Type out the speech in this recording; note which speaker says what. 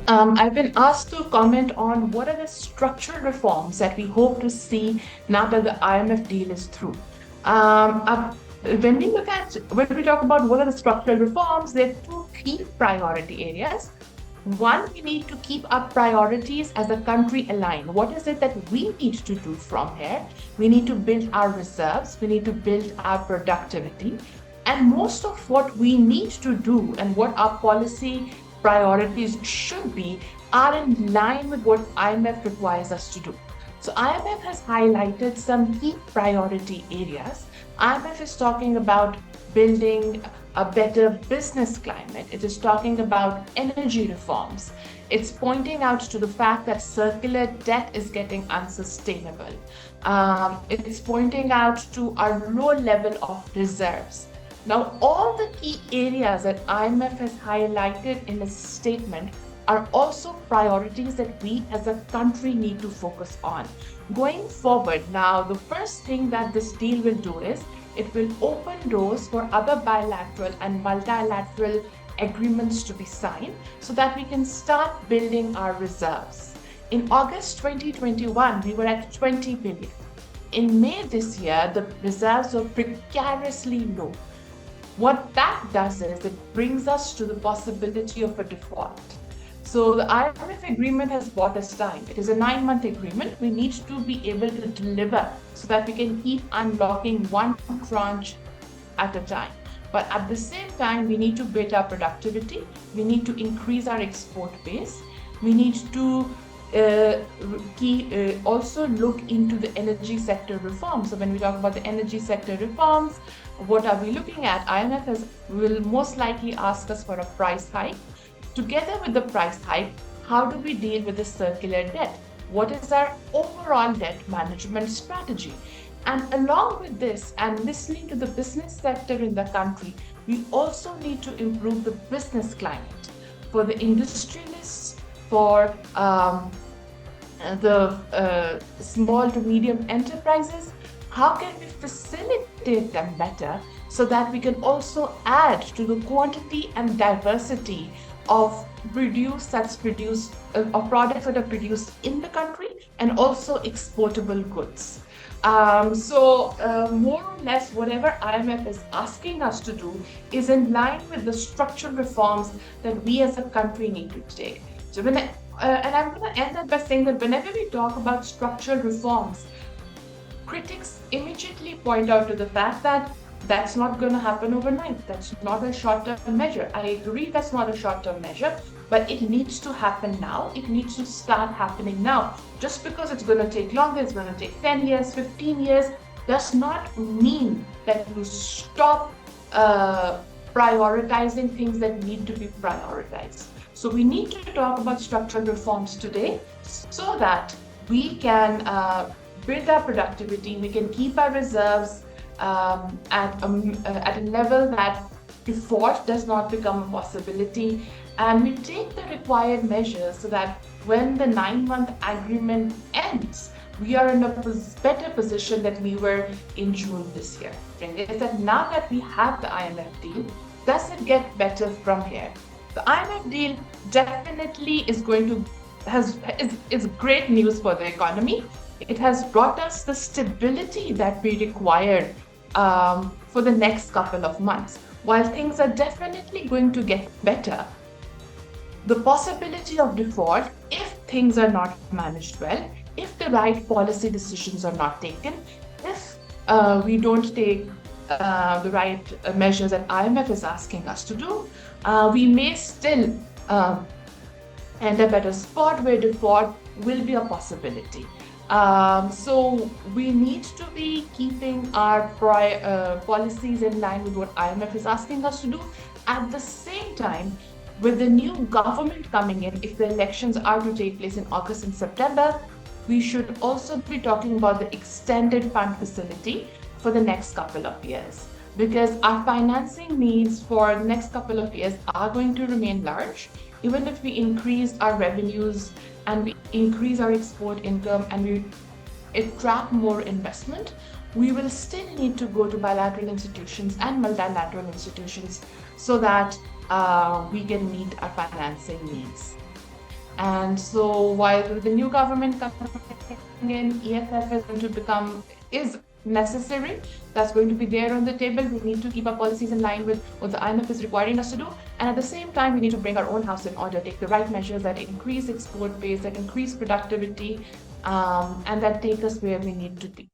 Speaker 1: I've been asked to comment on what are the structural reforms that we hope to see now that the IMF deal is through. Um, uh, when we talk about what are the structural reforms, there are two key priority areas. One, we need to keep our priorities as a country aligned. What is it that we need to do from here? We need to build our reserves, we need to build our productivity. And most of what we need to do and what our policy priorities should be are in line with what IMF requires us to do. So IMF has highlighted some key priority areas. IMF is talking about building a better business climate. It is talking about energy reforms. It's pointing out to the fact that circular debt is getting unsustainable. It's pointing out to our low level of reserves. Now, all the key areas that IMF has highlighted in its statement are also priorities that we as a country need to focus on. Going forward, now, the first thing that this deal will do is it will open doors for other bilateral and multilateral agreements to be signed so that we can start building our reserves. In August 2021, we were at 20 billion. In May this year, the reserves were precariously low. What that does is it brings us to the possibility of a default. So the IMF agreement has bought us time. It is a 9-month agreement. We need to be able to deliver so that we can keep unlocking one tranche at a time. But at the same time, we need to build our productivity. We need to increase our export base. We need to also look into the energy sector reforms. So when we talk about the energy sector reforms, what are we looking at? Will most likely ask us for a price hike. Together with the price hike, how do we deal with the circular debt? What is our overall debt management strategy? And along with this, and listening to the business sector in the country, we also need to improve the business climate for the industrialists, for the small to medium enterprises. How can we facilitate them better so that we can also add to the quantity and diversity of of products that are produced in the country and also exportable goods. More or less, whatever IMF is asking us to do is in line with the structural reforms that we as a country need to take. And I'm going to end that by saying that whenever we talk about structural reforms, critics immediately point out to the fact that that's not going to happen overnight. That's not a short-term measure. I agree that's not a short-term measure, but it needs to happen now. It needs to start happening now. Just because it's going to take longer, it's going to take 10 years, 15 years, does not mean that you stop prioritizing things that need to be prioritized. So we need to talk about structural reforms today so that we can build our productivity, we can keep our reserves at a level that default does not become a possibility, and we take the required measures so that when the 9-month agreement ends, we are in a better position than we were in June this year. Is that now that we have the IMF deal, does it get better from here? The IMF deal definitely is great news for the economy. It has brought us the stability that we required for the next couple of months. While things are definitely going to get better, the possibility of default, if things are not managed well, if the right policy decisions are not taken, if we don't take the right measures that IMF is asking us to do, we may still end up at a spot where default will be a possibility. So we need to be keeping our policies in line with what IMF is asking us to do. At the same time, with the new government coming in, if the elections are to take place in August and September, we should also be talking about the extended fund facility for the next couple of years. Because our financing needs for the next couple of years are going to remain large. Even if we increase our revenues and we increase our export income and we attract more investment, we will still need to go to bilateral institutions and multilateral institutions so that we can meet our financing needs. And so while the new government coming in, EFF is going to become is necessary. That's going to be there on the table. We need to keep our policies in line with what the IMF is requiring us to do. And at the same time, we need to bring our own house in order, take the right measures that increase export base, that increase productivity, and that take us where we need to be.